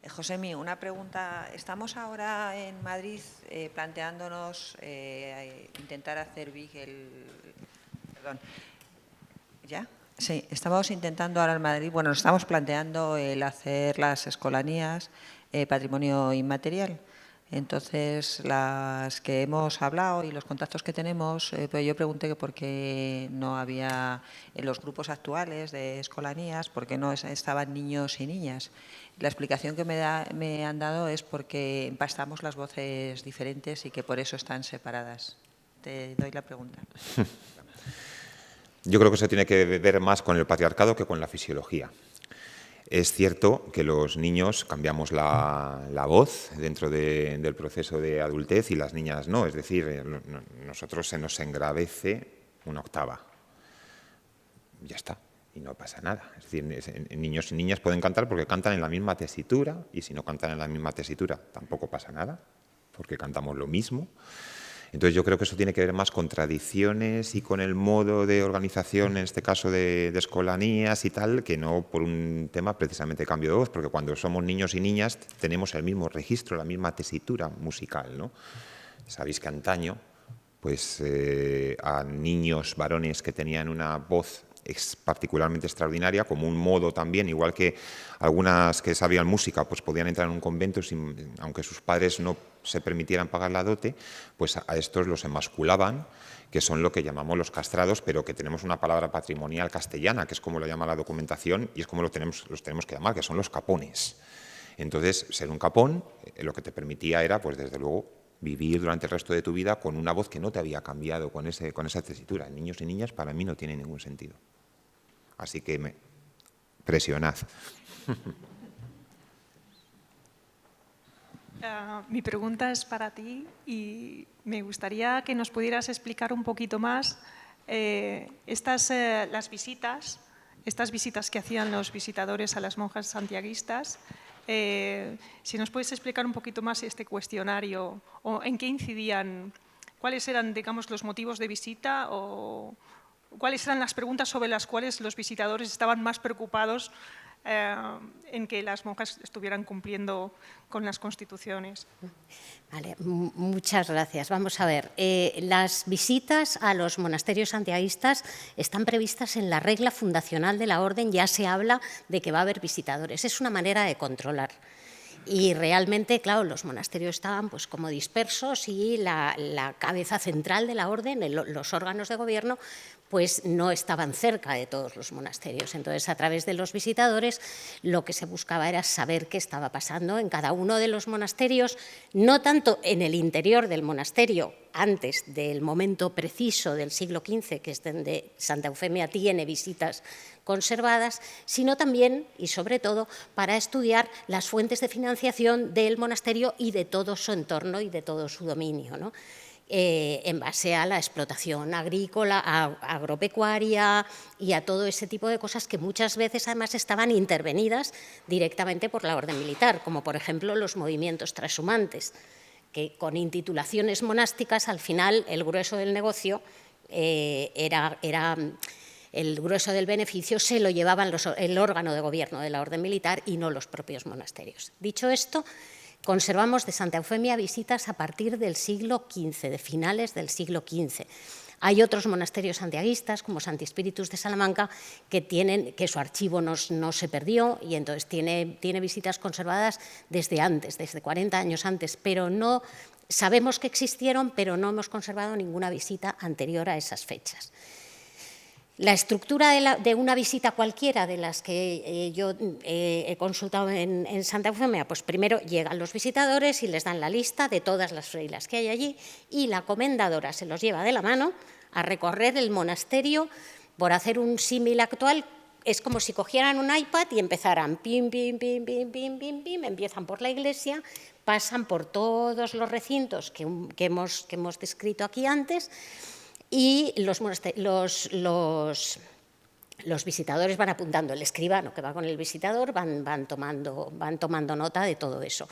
Josemi, una pregunta. Estamos ahora en Madrid planteándonos intentar hacer big el... Perdón. ¿Ya? Sí, estamos intentando ahora en Madrid, bueno, nos estamos planteando el hacer las escolanías patrimonio inmaterial. Entonces, las que hemos hablado y los contactos que tenemos, pues yo pregunté que por qué no había en los grupos actuales de escolanías, por qué no estaban niños y niñas. La explicación que me han dado es porque empastamos las voces diferentes y que por eso están separadas. Te doy la pregunta. Yo creo que eso tiene que ver más con el patriarcado que con la fisiología. Es cierto que los niños cambiamos la voz dentro del proceso de adultez y las niñas no. Es decir, nosotros se nos engravece una octava. Ya está. Y no pasa nada. Es decir, niños y niñas pueden cantar porque cantan en la misma tesitura, y si no cantan en la misma tesitura tampoco pasa nada, porque cantamos lo mismo. Entonces yo creo que eso tiene que ver más con tradiciones y con el modo de organización, en este caso de escolanías y tal, que no por un tema precisamente de cambio de voz, porque cuando somos niños y niñas tenemos el mismo registro, la misma tesitura musical, ¿no? Sabéis que antaño, pues a niños varones que tenían una voz particularmente extraordinaria, como un modo también, igual que algunas que sabían música, pues podían entrar en un convento, aunque sus padres no se permitieran pagar la dote, pues a estos los emasculaban, que son lo que llamamos los castrados, pero que tenemos una palabra patrimonial castellana, que es como lo llama la documentación, y es como los tenemos que llamar, que son los capones. Entonces, ser un capón, lo que te permitía era, pues desde luego, vivir durante el resto de tu vida con una voz que no te había cambiado, con esa tesitura. Niños y niñas, para mí no tiene ningún sentido. Así que presionad. Mi pregunta es para ti y me gustaría que nos pudieras explicar un poquito más las visitas, estas visitas que hacían los visitadores a las monjas santiaguistas. Si nos puedes explicar un poquito más este cuestionario o en qué incidían, cuáles eran, digamos, los motivos de visita o cuáles eran las preguntas sobre las cuales los visitadores estaban más preocupados en que las monjas estuvieran cumpliendo con las constituciones. Vale, muchas gracias. Vamos a ver, las visitas a los monasterios santiaguistas están previstas en la regla fundacional de la orden, ya se habla de que va a haber visitadores. Es una manera de controlar. Y realmente, claro, los monasterios estaban pues como dispersos y la cabeza central de la orden, los órganos de gobierno, pues no estaban cerca de todos los monasterios. Entonces, a través de los visitadores, lo que se buscaba era saber qué estaba pasando en cada uno de los monasterios, no tanto en el interior del monasterio, antes del momento preciso del siglo XV, que es donde Santa Eufemia tiene visitas conservadas, sino también y sobre todo para estudiar las fuentes de financiación del monasterio y de todo su entorno y de todo su dominio, ¿no? En base a la explotación agrícola, agropecuaria y a todo ese tipo de cosas que muchas veces además estaban intervenidas directamente por la orden militar, como por ejemplo los movimientos trashumantes, que con intitulaciones monásticas al final el grueso del negocio era el grueso del beneficio se lo llevaban el órgano de gobierno de la orden militar y no los propios monasterios. Dicho esto, conservamos de Santa Eufemia visitas a partir del siglo XV, de finales del siglo XV. Hay otros monasterios santiaguistas, como Santi Spíritus de Salamanca, que su archivo no se perdió y entonces tiene visitas conservadas desde antes, desde 40 años antes, pero no sabemos que existieron, pero no hemos conservado ninguna visita anterior a esas fechas. La estructura de una visita cualquiera de las que yo he consultado en Santa Eufemia, pues primero llegan los visitadores y les dan la lista de todas las freilas que hay allí y la comendadora se los lleva de la mano a recorrer el monasterio. Por hacer un símil actual, es como si cogieran un iPad y empezaran pim, pim, pim, pim, pim, pim, pim, empiezan por la iglesia, pasan por todos los recintos que hemos descrito aquí antes. Y los visitadores van apuntando, el escribano que va con el visitador van tomando nota de todo eso.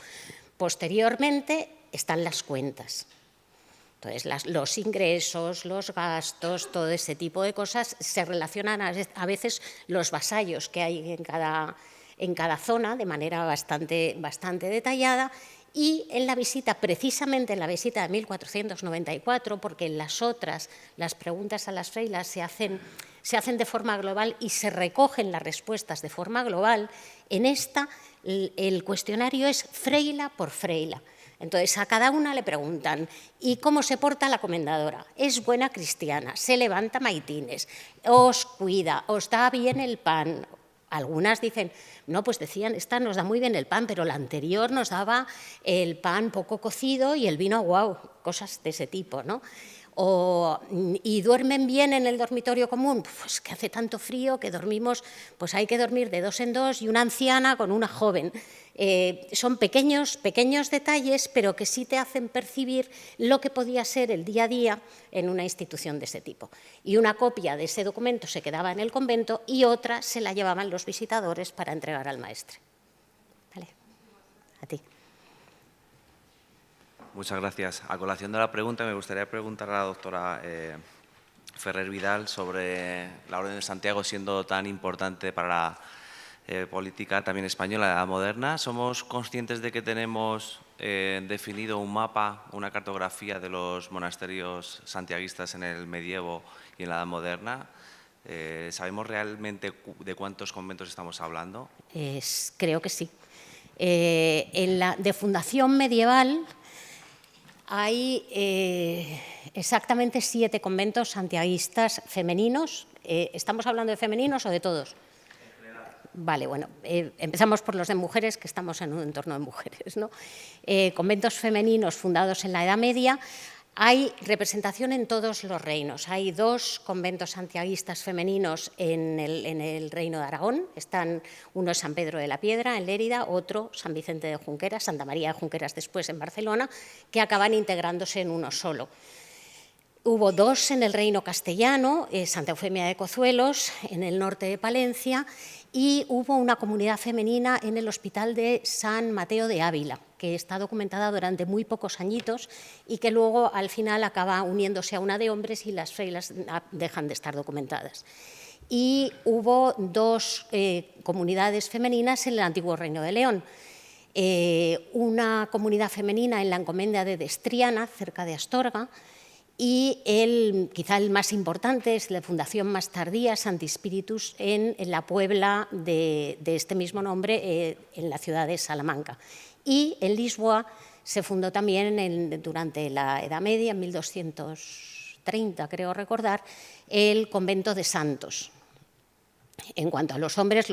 Posteriormente están las cuentas. Entonces, los ingresos, los gastos, todo ese tipo de cosas se relacionan a veces los vasallos que hay en cada zona de manera bastante detallada. Y en la visita, precisamente en la visita de 1494, porque en las otras las preguntas a las freilas se hacen de forma global y se recogen las respuestas de forma global, en esta el cuestionario es freila por freila. Entonces, a cada una le preguntan, ¿y cómo se porta la comendadora? ¿Es buena cristiana? ¿Se levanta maitines? ¿Os cuida? ¿Os da bien el pan? Algunas dicen, no, pues decían, esta nos da muy bien el pan, pero la anterior nos daba el pan poco cocido y el vino guau, cosas de ese tipo, ¿no? ¿Y duermen bien en el dormitorio común? Pues que hace tanto frío que dormimos, pues hay que dormir de 2 en 2 y una anciana con una joven. Son pequeños detalles, pero que sí te hacen percibir lo que podía ser el día a día en una institución de ese tipo. Y una copia de ese documento se quedaba en el convento y otra se la llevaban los visitadores para entregar al maestre. Vale. A ti. Muchas gracias. A colación de la pregunta, me gustaría preguntar a la doctora Ferrer Vidal sobre la Orden de Santiago siendo tan importante para la política también española de la edad moderna. ¿Somos conscientes de que tenemos definido un mapa, una cartografía de los monasterios santiaguistas en el medievo y en la edad moderna? ¿Sabemos realmente de cuántos conventos estamos hablando? Creo que sí. De fundación medieval hay exactamente 7 conventos santiaguistas femeninos. ¿Estamos hablando de femeninos o de todos? Vale, bueno, empezamos por los de mujeres, que estamos en un entorno de mujeres, ¿no? Conventos femeninos fundados en la Edad Media. Hay representación en todos los reinos. Hay 2 conventos santiaguistas femeninos en el Reino de Aragón. Uno es San Pedro de la Piedra, en Lérida, otro San Vicente de Junqueras, Santa María de Junqueras después en Barcelona, que acaban integrándose en uno solo. Hubo 2 en el Reino Castellano, Santa Eufemia de Cozuelos, en el norte de Palencia, y hubo una comunidad femenina en el Hospital de San Mateo de Ávila, que está documentada durante muy pocos añitos y que luego al final acaba uniéndose a una de hombres y las freilas dejan de estar documentadas. Y hubo 2 comunidades femeninas en el antiguo Reino de León. Una comunidad femenina en la encomienda de Destriana, cerca de Astorga, y quizá el más importante es la fundación más tardía, Santi Spiritus, en la Puebla de este mismo nombre, en la ciudad de Salamanca. Y en Lisboa se fundó también durante la Edad Media, en 1230, creo recordar, el convento de Santos. En cuanto a los hombres,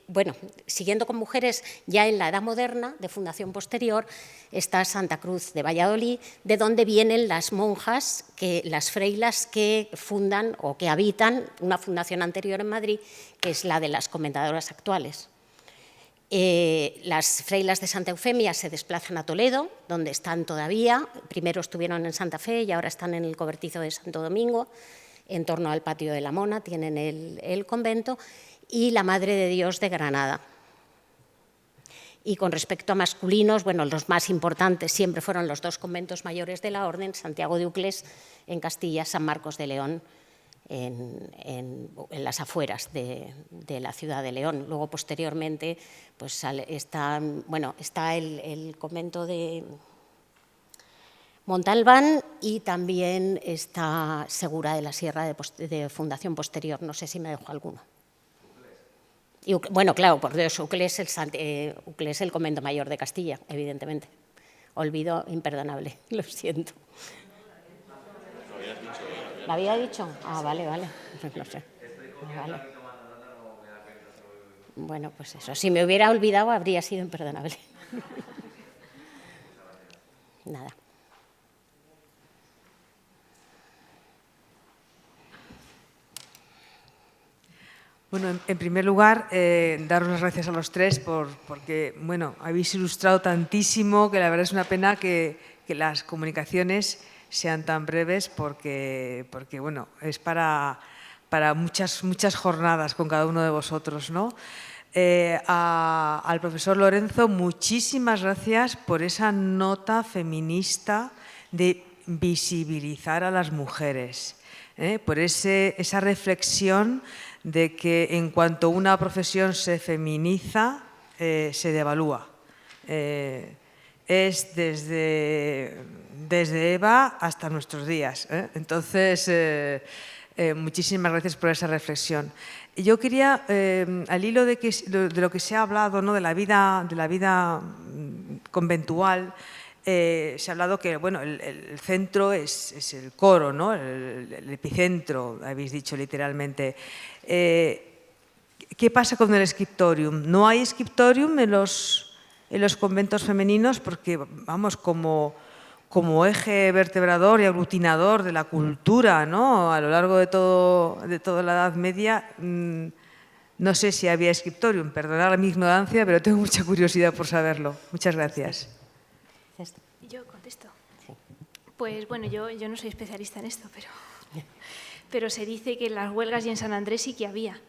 bueno, siguiendo con mujeres, ya en la Edad Moderna, de fundación posterior, está Santa Cruz de Valladolid, de donde vienen las monjas, las freilas que fundan o que habitan una fundación anterior en Madrid, que es la de las comendadoras actuales. Las freilas de Santa Eufemia se desplazan a Toledo, donde están todavía. Primero estuvieron en Santa Fe y ahora están en el cobertizo de Santo Domingo, en torno al patio de la Mona, tienen el convento, y la Madre de Dios de Granada. Y con respecto a masculinos, bueno, los más importantes siempre fueron los 2 conventos mayores de la Orden, Santiago de Uclés en Castilla, San Marcos de León en las afueras de la ciudad de León. Luego, posteriormente, pues está el convento de Montalbán y también está Segura de la Sierra de fundación posterior. No sé si me dejo alguno. Y, bueno, claro, por Dios, Uclés es el convento mayor de Castilla, evidentemente. Olvido imperdonable, lo siento. ¿Lo había dicho? Ah, vale. No sé. Vale. Bueno, pues eso. Si me hubiera olvidado, habría sido imperdonable. Nada. Bueno, en primer lugar, daros las gracias a los 3 porque, bueno, habéis ilustrado tantísimo que la verdad es una pena que las comunicaciones sean tan breves porque bueno, es para muchas jornadas con cada uno de vosotros, ¿no? Al profesor Lorenzo, muchísimas gracias por esa nota feminista de visibilizar a las mujeres, por esa reflexión de que en cuanto una profesión se feminiza, se devalúa. Es desde Eva hasta nuestros días. Entonces, muchísimas gracias por esa reflexión. Yo quería, al hilo de lo que se ha hablado, ¿no?, de la vida conventual, se ha hablado que bueno, el centro es el coro, ¿no?, el epicentro, habéis dicho literalmente. ¿Qué pasa con el scriptorium? ¿No hay scriptorium en los conventos femeninos? Porque, vamos, como eje vertebrador y aglutinador de la cultura, ¿no?, a lo largo de toda la Edad Media, no sé si había scriptorium. Perdonad mi ignorancia, pero tengo mucha curiosidad por saberlo. Muchas gracias. Yo contesto. Pues bueno, yo no soy especialista en esto, pero se dice que en las huelgas y en San Andrés sí que había.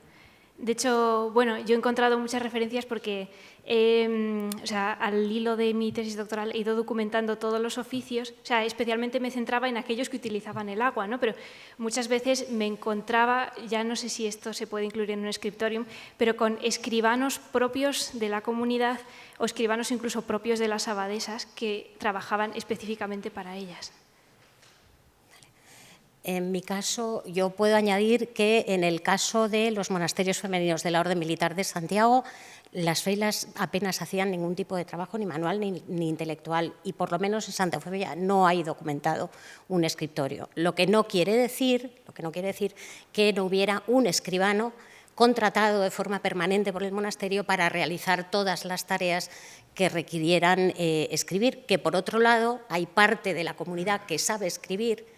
De hecho, bueno, yo he encontrado muchas referencias porque al hilo de mi tesis doctoral he ido documentando todos los oficios, especialmente me centraba en aquellos que utilizaban el agua, ¿no? Pero muchas veces me encontraba, ya no sé si esto se puede incluir en un scriptorium, pero con escribanos propios de la comunidad o escribanos incluso propios de las abadesas que trabajaban específicamente para ellas. En mi caso, yo puedo añadir que en el caso de los monasterios femeninos de la Orden Militar de Santiago, las freilas apenas hacían ningún tipo de trabajo, ni manual ni intelectual, y por lo menos en Santa Eufemia no hay documentado un escritorio. Lo que no quiere decir que no hubiera un escribano contratado de forma permanente por el monasterio para realizar todas las tareas que requirieran escribir, que por otro lado hay parte de la comunidad que sabe escribir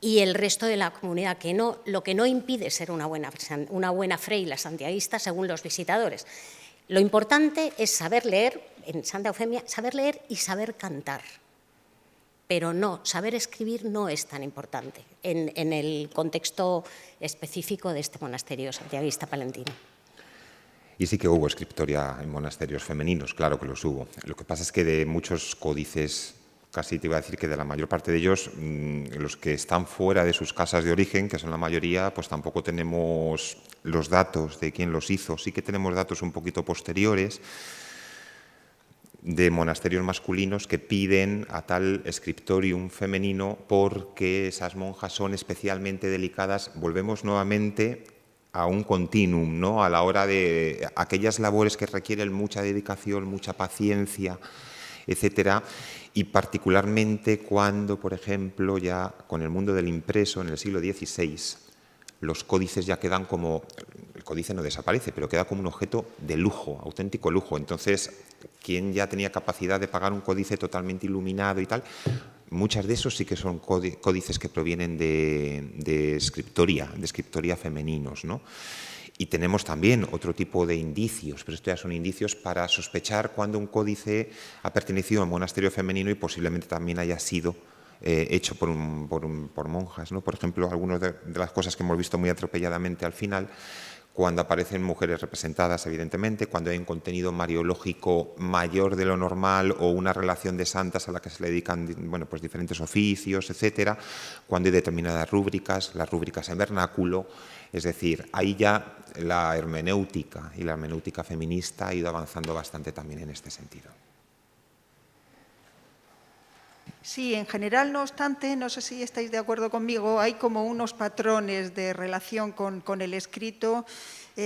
y el resto de la comunidad que no, lo que no impide ser una buena freila santiaguista según los visitadores. Lo importante es saber leer, en Santa Eufemia, saber leer y saber cantar, pero no, saber escribir no es tan importante en el contexto específico de este monasterio santiaguista palentino. Y sí que hubo escriptoria en monasterios femeninos, claro que los hubo. Lo que pasa es que de muchos códices, casi te iba a decir que de la mayor parte de ellos, los que están fuera de sus casas de origen, que son la mayoría, pues tampoco tenemos los datos de quién los hizo. Sí que tenemos datos un poquito posteriores de monasterios masculinos que piden a tal scriptorium femenino porque esas monjas son especialmente delicadas. Volvemos nuevamente a un continuum, ¿no?, a la hora de aquellas labores que requieren mucha dedicación, mucha paciencia, etcétera, y particularmente cuando, por ejemplo, ya con el mundo del impreso en el siglo XVI, los códices ya quedan como, el códice no desaparece, pero queda como un objeto de lujo, auténtico lujo. Entonces, quien ya tenía capacidad de pagar un códice totalmente iluminado y tal, muchas de esos sí que son códices que provienen de escriptoria femeninos, ¿no? Y tenemos también otro tipo de indicios, pero esto ya son indicios para sospechar cuando un códice ha pertenecido a un monasterio femenino y posiblemente también haya sido hecho por monjas, ¿no? Por ejemplo, algunas de las cosas que hemos visto muy atropelladamente al final, cuando aparecen mujeres representadas, evidentemente, cuando hay un contenido mariológico mayor de lo normal o una relación de santas a la que se le dedican, bueno, pues diferentes oficios, etcétera, cuando hay determinadas rúbricas, las rúbricas en vernáculo. Es decir, ahí ya la hermenéutica y la hermenéutica feminista ha ido avanzando bastante también en este sentido. Sí, en general, no obstante, no sé si estáis de acuerdo conmigo, hay como unos patrones de relación con el escrito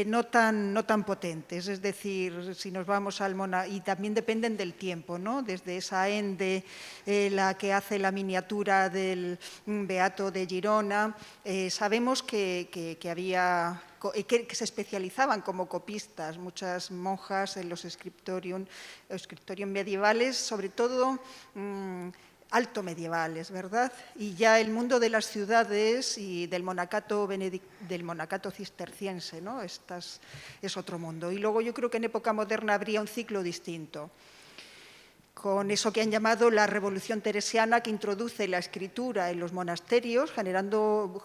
no tan potentes. Es decir, si nos vamos al y también dependen del tiempo, ¿no? Desde esa Ende, la que hace la miniatura del Beato de Girona, sabemos que había que se especializaban como copistas muchas monjas en los scriptorium medievales, sobre todo alto medievales, ¿verdad? Y ya el mundo de las ciudades y del monacato cisterciense, ¿no? Es otro mundo. Y luego yo creo que en época moderna habría un ciclo distinto, con eso que han llamado la revolución teresiana, que introduce la escritura en los monasterios, generando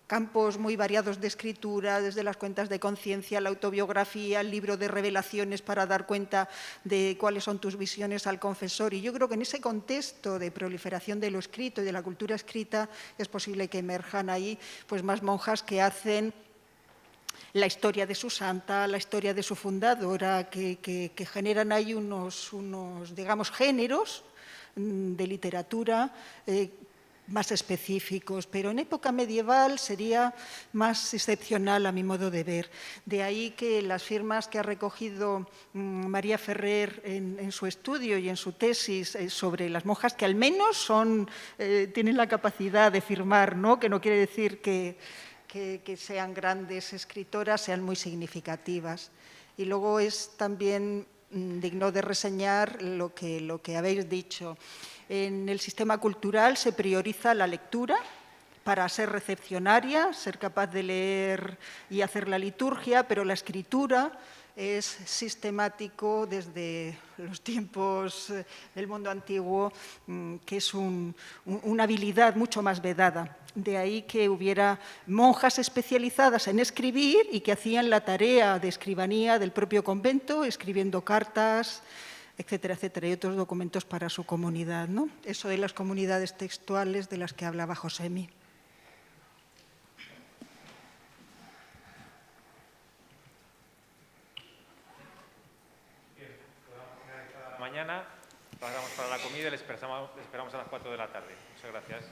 campos muy variados de escritura, desde las cuentas de conciencia, la autobiografía, el libro de revelaciones para dar cuenta de cuáles son tus visiones al confesor. Y yo creo que en ese contexto de proliferación de lo escrito y de la cultura escrita es posible que emerjan ahí pues, más monjas que hacen la historia de su santa, la historia de su fundadora, que generan ahí unos, digamos, géneros de literatura más específicos, pero en época medieval sería más excepcional a mi modo de ver. De ahí que las firmas que ha recogido María Ferrer en su estudio y en su tesis sobre las monjas, que al menos tienen la capacidad de firmar, ¿no? Que no quiere decir que sean grandes escritoras, sean muy significativas. Y luego es también digno de reseñar lo que habéis dicho. En el sistema cultural se prioriza la lectura para ser recepcionaria, ser capaz de leer y hacer la liturgia, pero la escritura es sistemático desde los tiempos del mundo antiguo, que es una habilidad mucho más vedada. De ahí que hubiera monjas especializadas en escribir y que hacían la tarea de escribanía del propio convento, escribiendo cartas, etcétera, etcétera, y otros documentos para su comunidad, ¿no? Eso de las comunidades textuales de las que hablaba Josemi. Mañana pasamos para la comida y le esperamos a las 4 de la tarde. Muchas gracias.